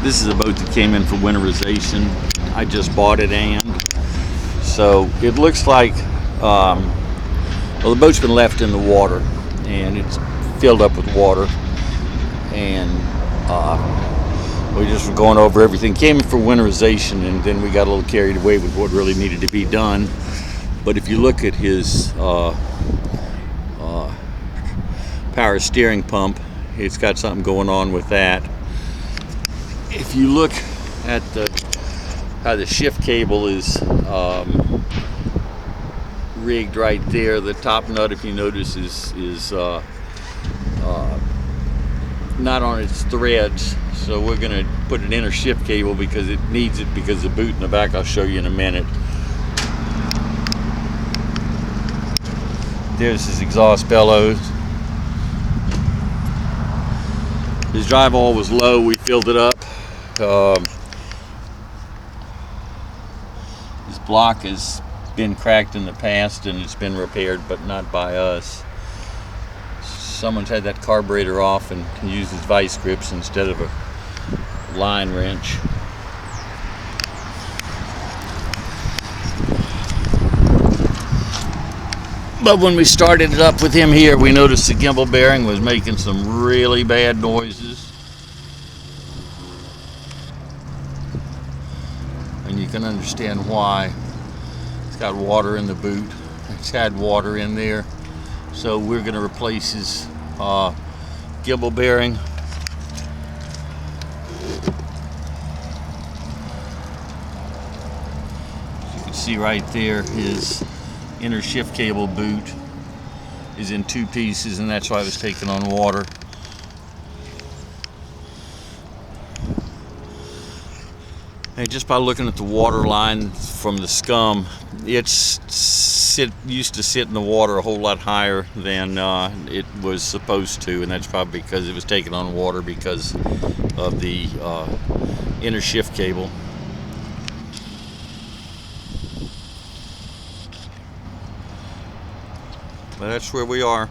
This is a boat that came in for winterization. I just bought it, and so it looks like, well, the boat's been left in the water and it's filled up with water, and we just were going over everything. Came in for winterization, and then we got a little carried away with what really needed to be done. But if you look at his power steering pump, it's got something going on with that. If you look at how the shift cable is rigged right there, the top nut, if you notice, is not on its threads. So we're going to put an inner shift cable because it needs it, because the boot in the back, I'll show you in a minute. There's his exhaust bellows. His drive oil was low, we filled it up. His block has been cracked in the past and it's been repaired, but not by us. Someone's had that carburetor off and used his vice grips instead of a line wrench. But when we started it up with him here, we noticed the gimbal bearing was making some really bad noises. And you can understand why. It's got water in the boot. It's had water in there. So we're going to replace his gimbal bearing. As you can see right there, his inner shift cable boot is in two pieces, and that's why it was taking on water. And just by looking at the water line from the scum, it's used to sit in the water a whole lot higher than it was supposed to, and that's probably because it was taking on water because of the inner shift cable. But that's where we are.